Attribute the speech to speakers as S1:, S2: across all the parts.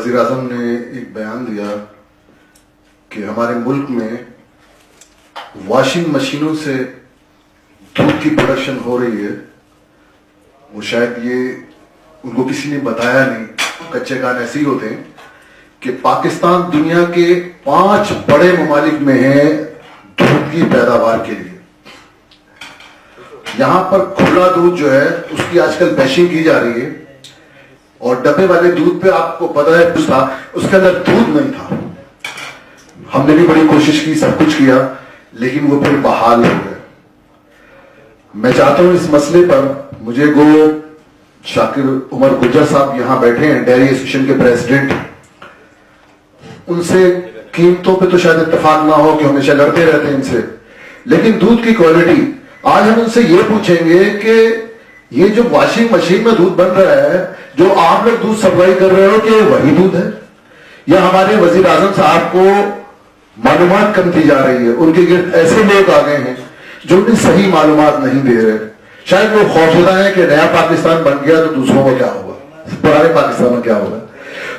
S1: وزیر اعظم نے ایک بیان دیا کہ ہمارے ملک میں واشنگ مشینوں سے دودھ کی پروڈکشن ہو رہی ہے. وہ شاید یہ ان کو کسی نے بتایا نہیں, کچے کان ایسے ہی ہوتے ہیں کہ پاکستان دنیا کے 5 بڑے ممالک میں ہے دودھ کی پیداوار کے لیے. یہاں پر کھلا دودھ جو ہے اس کی آج کل بیشنگ کی جا رہی ہے, اور ڈبے والے دودھ پہ آپ کو پتا ہے تھا اس کے اندر دودھ نہیں تھا. ہم نے بھی بڑی کوشش کی, سب کچھ کیا, لیکن وہ پھر بحال ہو گئے. میں چاہتا ہوں اس مسئلے پر مجھے شاکر عمر گجر صاحب یہاں بیٹھے ہیں, ڈیری ایسوسیشن کے پریزیڈنٹ, ان سے قیمتوں پہ تو شاید اتفاق نہ ہو کہ ہمیشہ لڑتے رہتے ہیں ان سے, لیکن دودھ کی کوالٹی آج ہم ان سے یہ پوچھیں گے کہ یہ جو واشنگ مشین میں دودھ بن رہا ہے, جو آپ لوگ دودھ سپلائی کر رہے ہو, کہ وہی دودھ ہے یا ہمارے وزیر اعظم صاحب کو معلومات کم دی جا رہی ہے؟ ان کے گرد ایسے لوگ آ گئے ہیں جو انہیں صحیح معلومات نہیں دے رہے. شاید وہ خوفزدہ ہیں کہ نیا پاکستان بن گیا تو دوسروں کو کیا ہوگا, پرانے پاکستان میں کیا ہوگا.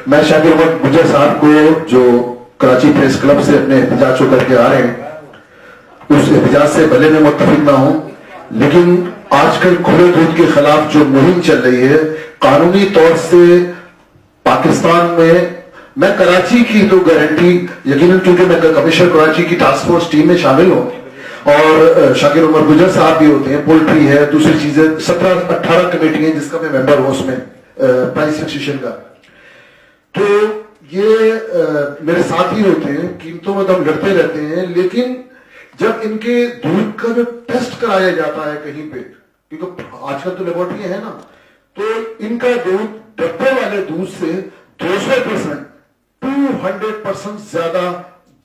S1: میں شاکر عمر گجر صاحب کو جو کراچی پریس کلب سے اپنے احتجاج کر کے آ رہے ہیں, اس احتجاج سے بھلے میں متفق نہ ہوں, لیکن آج کل کھلے دودھ کے خلاف جو مہم چل رہی ہے قانونی طور سے پاکستان میں کراچی کی تو گارنٹی یقیناً, کیونکہ میں کمشنر کراچی کی ٹاسک فورس ٹیم میں شامل ہوں اور شاکر عمر گجر صاحب بھی ہوتے ہیں, پولٹری ہے, دوسری چیزیں 17-18 کمیٹی ہیں جس کا میں ممبر ہوں اس میں پرائس فکسیشن کا. تو یہ میرے ساتھی ہوتے ہیں, قیمتوں میں تو ہم لڑتے رہتے ہیں, لیکن جب ان کے دودھ کا جو ٹیسٹ کرایا جاتا ہے کہیں پہ, کیونکہ آج کل تو لیبورٹری ہے نا, تو ان کا دودھ ڈبے والے دودھ سے 200% 200% زیادہ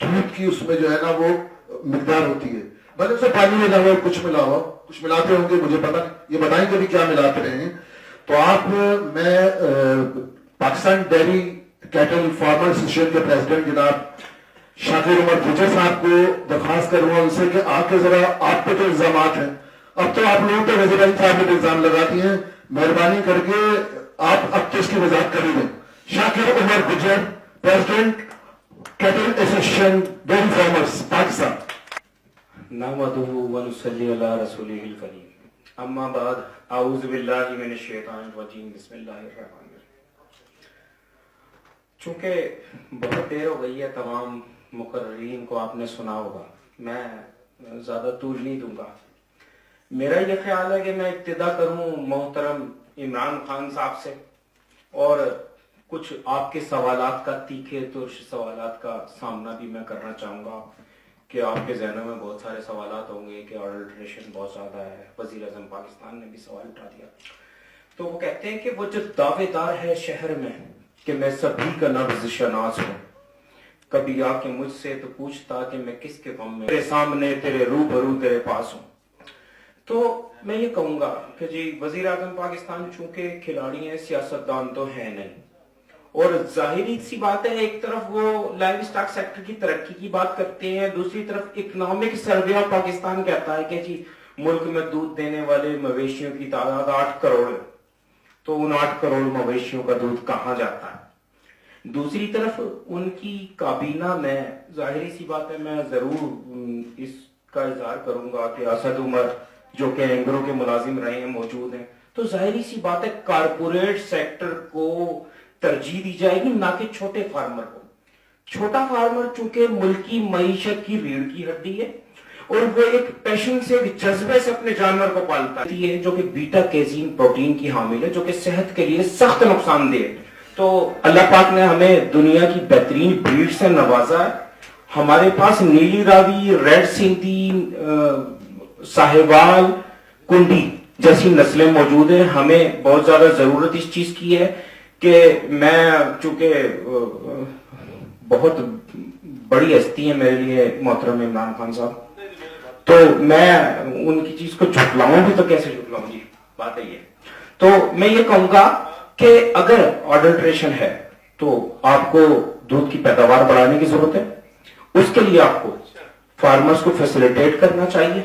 S1: دودھ کی اس میں جو ہے نا وہ مقدار ہوتی ہے. بھلے اسے پانی ملا ہوا, کچھ ملا ہوا, کچھ ملاتے ہوں گے, مجھے پتا نہیں, یہ بتائیں کبھی کیا ملاتے رہے ہیں. تو آپ, میں Pakistan dairy cattle farmer association کے پریزیڈنٹ جناب شاکر عمر گجر صاحب کو درخواست کروں گا ان سے کہ آپ کے ذرا, آپ پہ جو الزامات ہیں, اب تو آپ لوگوں پہ وزیر اعظم صاحب نے الزام لگاتی ہیں, مہربانی کر کے آپ اب تو اس کی وضاحت کر دیں. Shakir Umar Gujjar, president cattle association dairy farmers Pakistan.
S2: نحمدہ ونصلی علی رسولہ الکریم, اما بعد, اعوذ باللہ من الشیطان الرجیم, بسم اللہ الرحمن الرحیم. چونکہ بہت دیر ہو گئی ہے, تمام مقررین کو آپ نے سنا ہوگا, میں زیادہ طول نہیں دوں گا. میرا یہ خیال ہے کہ میں ابتدا کروں محترم عمران خان صاحب سے, اور کچھ آپ کے سوالات کا, تیکھے ترش سوالات کا سامنا بھی میں کرنا چاہوں گا کہ آپ کے ذہنوں میں بہت سارے سوالات ہوں گے کہ آڈلٹریشن بہت زیادہ ہے. وزیر اعظم پاکستان نے بھی سوال اٹھا دیا. تو وہ کہتے ہیں کہ وہ جو دعوے دار ہے شہر میں کہ میں سبھی کا نبض شناس ہوں, کبھی آ کے مجھ سے تو پوچھتا کہ میں کس کے غم میں, تیرے سامنے, تیرے روبرو, تیرے پاس ہوں. تو میں یہ کہوں گا کہ جی وزیر اعظم پاکستان چونکہ کھلاڑی ہیں, سیاستدان تو ہے نہیں, اور ظاہری سی بات ہے, ایک طرف وہ لائیو اسٹاک سیکٹر کی ترقی کی بات کرتے ہیں, دوسری طرف اکنامک سروے آف پاکستان کہتا ہے کہ جی ملک میں دودھ دینے والے مویشیوں کی تعداد 8 کروڑ ہے, تو ان 8 کروڑ مویشیوں کا دودھ کہاں جاتا ہے. دوسری طرف ان کی کابینہ میں ظاہری سی بات ہے, میں ضرور اس کا اظہار کروں گا کہ اسد عمر جو کہ اینگرو کے ملازم رہے ہیں موجود ہیں, تو ظاہری سی بات ہے کارپوریٹ سیکٹر کو ترجیح دی جائے گی, نہ کہ چھوٹے فارمر کو. چھوٹا فارمر چونکہ ملکی معیشت کی ریڑھ کی ہڈی ہے, اور وہ ایک پیشن سے, ایک جذبے سے اپنے جانور کو پالتا ہے, جو کہ بیٹا کیزین پروٹین کی حامل ہے, جو کہ صحت کے لیے سخت نقصان دہ ہے. تو اللہ پاک نے ہمیں دنیا کی بہترین بریڈ سے نوازا ہے. ہمارے پاس نیلی راوی, ریڈ سندھی, ساہیوال, کنڈی جیسی نسلیں موجود ہیں. ہمیں بہت زیادہ ضرورت اس چیز کی ہے کہ میں, چونکہ بہت بڑی ہستی ہے میرے لیے محترم عمران خان صاحب, تو میں ان کی چیز کو جھٹلاؤں بھی تو کیسے جھٹلاؤں جی, بات ہے یہ. تو میں یہ کہوں گا کہ اگر آڈلٹریشن ہے تو آپ کو دودھ کی پیداوار بڑھانے کی ضرورت ہے. اس کے لیے آپ کو فارمرز کو فیسیلیٹیٹ کرنا چاہیے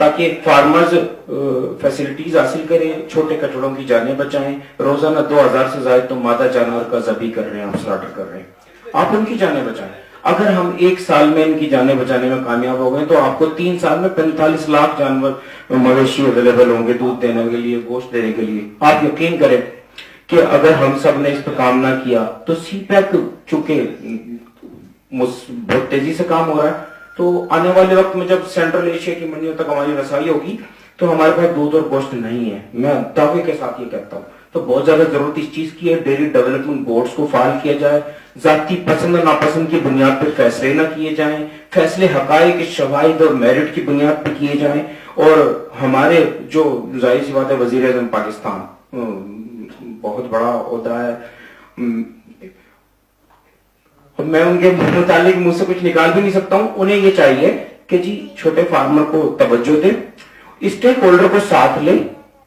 S2: تاکہ فارمرز فیسلٹیز حاصل کریں, چھوٹے کچڑوں کی جانیں بچائیں. روزانہ 2000 سے زائد تو مادہ جانور کا ذبح کر رہے ہیں, آپ سلاٹر کر رہے ہیں, آپ ان کی جانیں بچائیں. اگر ہم 1 سال میں ان کی جانیں بچانے میں کامیاب ہو گئے تو آپ کو 3 سال میں 45 لاکھ جانور مویشی اویلیبل ہوں گے دودھ دینے کے لیے, گوشت دینے کے لیے. آپ یقین کریں کہ اگر ہم سب نے اس پہ کام نہ کیا تو سی پیک چونکہ بہت تیزی سے کام ہو رہا ہے, تو آنے والے وقت میں جب سینٹرل ایشیا کی منڈیوں تک ہماری رسائی ہوگی تو ہمارے پاس دودھ اور گوشت نہیں ہے. میں دعوے کے ساتھ یہ کہتا ہوں. تو بہت زیادہ ضرورت اس چیز کی ہے, ڈیری ڈیولپمنٹ بورڈز کو فعال کیا جائے, ذاتی پسند و ناپسند کی بنیاد پر فیصلے نہ کیے جائیں, فیصلے حقائق, شواہد اور میرٹ کی بنیاد پر کیے جائیں. اور ہمارے جو ظاہر سی بات ہے وزیر اعظم پاکستان, بہت بڑا عہدہ ہے, میں ان کے متعلق منہ سے کچھ نکال بھی نہیں سکتا ہوں. انہیں یہ چاہیے کہ جی چھوٹے فارمر کو توجہ دیں, اسٹیک ہولڈر کو ساتھ لیں,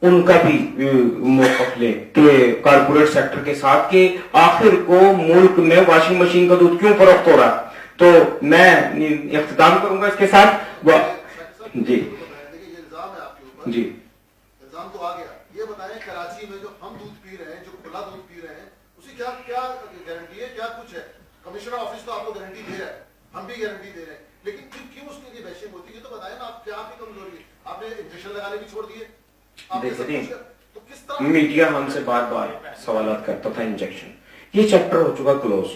S2: ان کا بھی موقف لیں کہ کارپوریٹ سیکٹر کے ساتھ, کہ آخر کو ملک میں واشنگ مشین کا دودھ کیوں فروخت ہو رہا. تو میں اختتام کروں گا اس کے ساتھ. جی جی
S1: الزام تو آ گیا. یہ بتائیں کراچی میں جو ہم دودھ پی رہے ہیں, جو کھلا دودھ پی رہے ہیں, اسی کیا گارنٹی ہے, کیا کچھ ہے؟ کمشنر آفس تو آپ کو گارنٹی دے رہا ہے, ہم بھی گارنٹی دے رہے ہیں, لیکن کیوں اس کی بیشنگ ہوتی ہے؟ تو بتائیں نا آپ, کیا آپ کی کمزوری ہے؟ آپ نے انجیکشن لگانے بھی چھوڑ دیے. تو کس طرح
S2: میڈیا ہم سے بار بار سوالات کرتا تھا انجیکشن, یہ چیپٹر ہو چکا کلوز.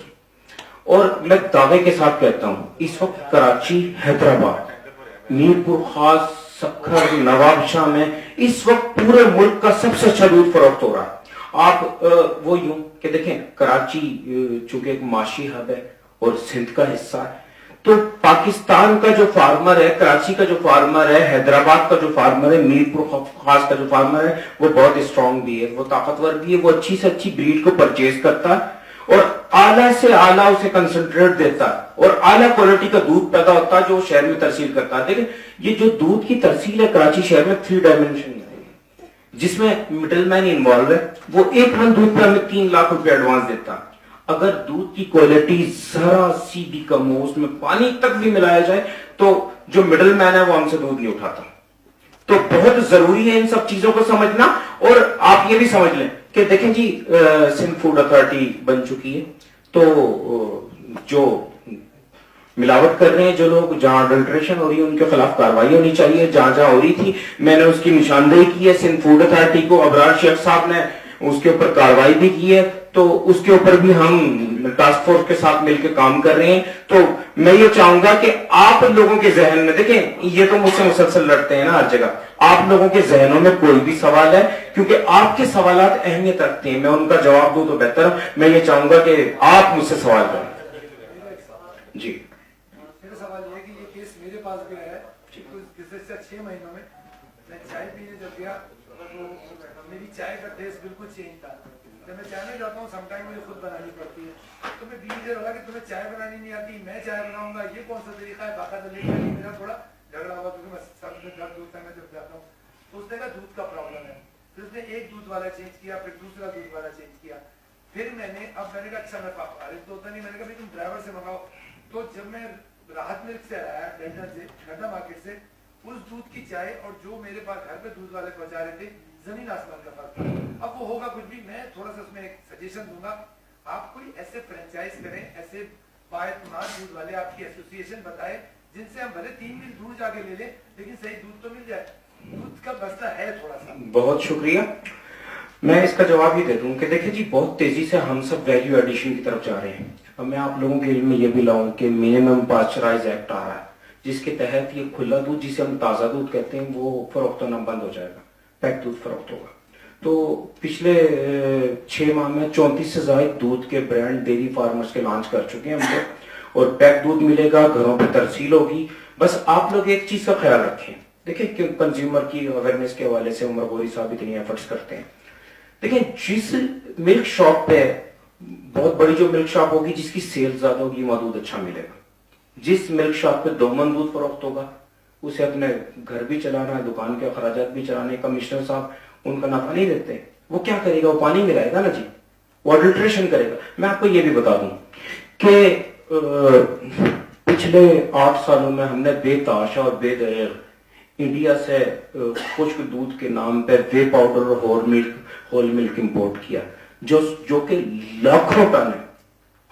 S2: اور میں دعوے کے ساتھ کہتا ہوں اس وقت کراچی, حیدرآباد, میر پور خاص, سکھر, نواب شاہ میں اس وقت پورے ملک کا سب سے اچھا دودھ فروخت ہو رہا ہے. آپ وہ یوں کہ دیکھیں کراچی چونکہ ایک معاشی ہب ہے اور سندھ کا حصہ ہے, تو پاکستان کا جو فارمر ہے, کراچی کا جو فارمر ہے, حیدرآباد کا جو فارمر ہے, میر پور خاص کا جو فارمر ہے, وہ بہت اسٹرانگ بھی ہے, وہ طاقتور بھی ہے, وہ اچھی سے اچھی بریڈ کو پرچیز کرتا ہے اور اعلیٰ سے اعلیٰ اسے کنسنٹریٹ دیتا ہے اور اعلیٰ کوالٹی کا دودھ پیدا ہوتا ہے جو شہر میں ترسیل کرتا ہے. دیکھیں یہ جو دودھ کی ترسیل ہے کراچی شہر میں 3 ڈائمینشن ہے, جس میں مڈل مین انوالو ہے, وہ 1 من دودھ پہ ہمیں 3 لاکھ روپے ایڈوانس دیتا. اگر دودھ کی کوالٹی ذرا سی بھی کم ہو, اس میں پانی تک بھی ملایا جائے, تو جو مڈل مین ہے وہ ہم سے دودھ نہیں اٹھاتا. تو بہت ضروری ہے ان سب چیزوں کو سمجھنا. اور آپ یہ بھی سمجھ لیں کہ دیکھیں جی سندھ فوڈ اتھارٹی بن چکی ہے, تو جو ملاوٹ کر رہے ہیں جو لوگ, جہاں اڈلٹریشن ہو رہی ہے ان کے خلاف کارروائی ہونی چاہیے. جہاں جہاں ہو رہی تھی میں نے اس کی نشاندہی کی ہے. سندھ فوڈ اتھارٹی کو ابرار شیخ صاحب نے اس کے اوپر کارروائی بھی کی ہے, تو اس کے اوپر بھی ہم ٹاسک فورس کے ساتھ مل کے کام کر رہے ہیں. تو میں یہ چاہوں گا کہ آپ لوگوں کے ذہن میں, دیکھیں یہ تو مجھ سے مسلسل لڑتے ہیں نا ہر جگہ, آپ لوگوں کے ذہنوں میں کوئی بھی سوال ہے, کیونکہ آپ کے سوالات اہمیت رکھتے ہیں, میں ان کا جواب دوں تو بہتر. میں یہ چاہوں گا کہ آپ مجھ سے سوال کریں. جی
S3: میرا سوال یہ ہے کہ یہ کیس میرے پاس بھی ہے, گزشتہ 6 مہینوں میں چائے پینے جب گیا تو میری چائے کا ٹیسٹ بالکل چینج تھا. جب میں چائے میں جاتا ہوں سم ٹائم مجھے خود بنانی پڑتی ہے, تو میں بیچ میں بولا کہ تمہیں چائے بنانی نہیں آتی, میں چائے بناؤں گا, یہ کون سا طریقہ ہے؟ باقاعدہ لے کر میرا تھوڑا جھگڑا ہوا, کیونکہ میں سب میں درد ہوتا ہے میں جب جاتا ہوں. تو اس نے کہا دودھ کا پرابلم ہے, پھر اس نے ایک دودھ والا چینج کیا, پھر دوسرا دودھ والا چینج کیا. پھر میں نے کہا اچھا میں فارغ تو ہوتا نہیں, میں نے کہا تم ڈرائیور سے منگاؤ. تو جب میں راحت ملک سے آیا ڈیلٹا سے, ڈھنڈا مارکیٹ سے, اس دودھ کی چائے اور جو میرے پاس گھر پہ دودھ والے پہنچا رہے تھے, زمین آسمان کا فرق تھا. اب وہ ہوگا کچھ بھی, میں تھوڑا سا اس میں ایک سجیشن دوں گا, آپ کوئی ایسے فرینچائز کریں, ایسے بااعتماد دودھ والے آپ کی ایسوسیشن بتائے جن سے ہم بھلے 3 میل دور جا کے لے لیں لیکن صحیح دودھ تو مل جائے. دودھ کا مسئلہ ہے تھوڑا سا. بہت
S2: شکریہ. میں اس کا جواب ہی دے دوں کہ دیکھیں جی بہت تیزی سے ہم سب ویلیو ایڈیشن کی طرف جا رہے ہیں. اب میں آپ لوگوں کے علم میں یہ بھی لاؤں کہ منیمم پاسچرائز ایکٹ آ رہا ہے, جس کے تحت یہ کھلا دودھ جسے ہم تازہ دودھ کہتے ہیں وہ فروخت ہونا بند ہو جائے گا, پیک دودھ فروخت ہوگا. تو پچھلے 6 ماہ میں 34 سے زائد دودھ کے برانڈ ڈیری فارمرز کے لانچ کر چکے ہیں ہم لوگ, اور پیک دودھ ملے گا, گھروں پہ ترسیل ہوگی. بس آپ لوگ ایک چیز کا خیال رکھیں, دیکھیں کہ کنزیومر کی اویئرنیس کے حوالے سے عمر غوری صاحب اتنی ایفرٹس کرتے ہیں. دیکھیں جس ملک شاپ پہ, بہت بڑی جو ملک شاپ ہوگی جس کی سیل زیادہ ہوگی وہاں دودھ اچھا ملے گا. جس ملک شاپ پہ 2 من دودھ فروخت ہوگا اسے اپنے گھر بھی چلانا ہے, دکان کے اخراجات بھی چلانے. کمشنر صاحب ان کا نفع نہیں دیتے, وہ کیا کرے گا, وہ پانی ملائے گا نا جی, وہ اڈلٹریشن کرے گا. میں آپ کو یہ بھی بتا دوں کہ پچھلے 8 سالوں میں ہم نے بے تحاشا اور بے دریغ انڈیا سے خشک دودھ کے نام پہ وے پاؤڈر اور ہول ملک امپورٹ کیا جو کہ لاکھوں ٹن ہے,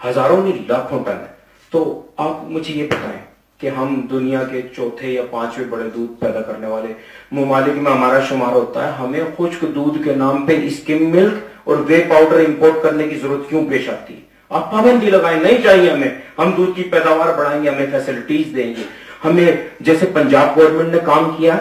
S2: ہزاروں نہیں لاکھوں ٹن ہے. تو آپ مجھے یہ بتائیں کہ ہم دنیا کے چوتھے یا پانچویں بڑے دودھ پیدا کرنے والے ممالک میں ہمارا شمار ہوتا ہے, ہمیں خشک دودھ کے نام پہ اسکم ملک اور وے پاؤڈر امپورٹ کرنے کی ضرورت کیوں پیش آتی ہے؟ آپ پابندی لگائیں, نہیں چاہیے ہمیں, ہم دودھ کی پیداوار بڑھائیں گے, ہمیں فیسلٹیز دیں گے, ہمیں جیسے پنجاب گورنمنٹ نے کام کیا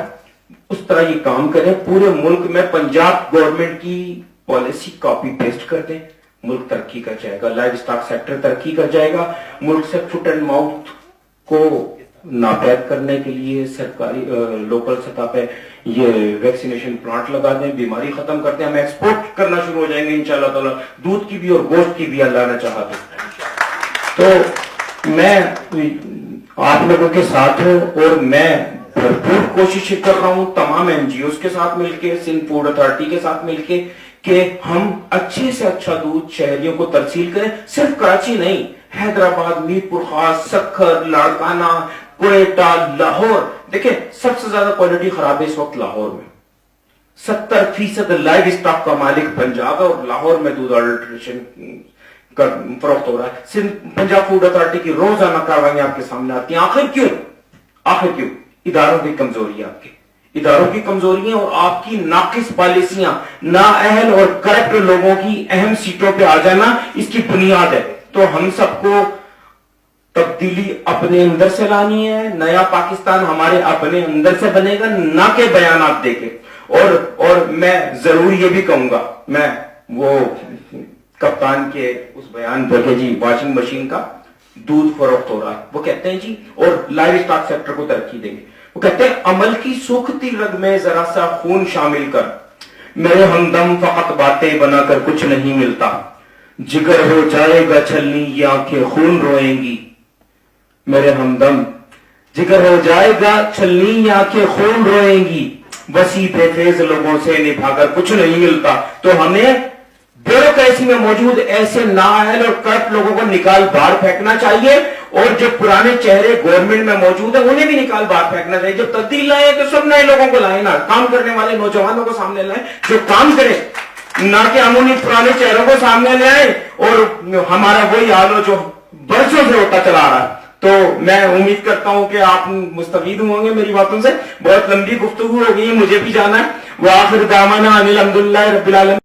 S2: اس طرح یہ کام کریں, پورے ملک میں پنجاب گورنمنٹ کی پالیسی کاپی پیسٹ کر دیں, ملک ترقی کر جائے گا, لائف سٹاک سیکٹر ترقی کر جائے گا. ملک سے فٹ اینڈ ماؤتھ کو ناپید کرنے کے لیے سرکاری لوکل سطح پہ یہ ویکسینیشن پلانٹ لگا دیں, بیماری ختم کرتے ہیں, ہم ایکسپورٹ کرنا شروع ہو جائیں گے انشاءاللہ تعالی, دودھ کی بھی اور گوشت کی بھی, اللہ نے چاہا تو میں آپ لوگوں کے ساتھ ہوں اور میں بھرپور کوشش کر رہا ہوں تمام این جی اوز کے ساتھ مل کے, سندھ فوڈ اتھارٹی کے ساتھ مل کے, کہ ہم اچھے سے اچھا دودھ شہریوں کو ترسیل کریں. صرف کراچی نہیں, حیدرآباد, میر پور خاص, سکھر, لاڑکانہ, کوئٹہ, لاہور. دیکھیں سب سے زیادہ کوالٹی خراب ہے اس وقت لاہور میں, 70% لائف اسٹاک کا مالک پنجاب ہے اور لاہور میں دودھ اڈلٹریشن کا فروخت ہو رہا ہے. پنجاب فوڈ اتھارٹی کی روزانہ کاروائیاں آپ کے سامنے آتی ہیں. آخر کیوں؟ اداروں کی کمزوری ہے, آپ کے اداروں کی کمزوری ہیں اور آپ کی ناقص پالیسیاں, نااہل اور کرپٹ لوگوں کی اہم سیٹوں پہ آ جانا اس کی بنیاد ہے. تو ہم سب کو تبدیلی اپنے اندر سے لانی ہے, نیا پاکستان ہمارے اپنے اندر سے بنے گا, نہ کہ بیانات دے کے. اور میں ضرور یہ بھی کہوں گا, میں وہ کپتان کے اس بیان پر کہ جی واشنگ مشین کا دودھ فروخت ہو رہا ہے, وہ کہتے ہیں جی اور لائف اسٹاک سیکٹر کو ترقی دیں گے, وہ کہتے ہیں عمل کی سوکھتی رگ میں ذرا سا خون شامل کر, میرے ہمدم فقط باتیں بنا کر کچھ نہیں ملتا, جگر ہو جائے گا چھلنی یہ آنکھیں خون روئیں گی. میرے ہمدم جگر ہو جائے گا چھلنی یہ آنکھیں خون روئیں گی, وسیع بے فیض لوگوں سے نبھا کر کچھ نہیں ملتا. تو ہمیں بیوروکریسی میں موجود ایسے نااہل اور کرپٹ لوگوں کو نکال باہر پھینکنا چاہیے, اور جو پرانے چہرے گورنمنٹ میں موجود ہیں انہیں بھی نکال باہر پھینکنا چاہیے. جب تبدیل لائے تو سب نئے لوگوں کو لائیں, نا کام کرنے والے نوجوانوں کو سامنے لائیں جو کام کریں, نہ کہ ہم انہیں پرانے چہروں کو سامنے لے آئیں اور ہمارا وہی حال ہو جو برسوں سے ہوتا چلا رہا ہے. تو میں امید کرتا ہوں کہ آپ مستفید ہوں گے میری باتوں سے. بہت لمبی گفتگو ہو گئی, مجھے بھی جانا ہے. وآخر دعوانا ان الحمدللہ رب العالمین.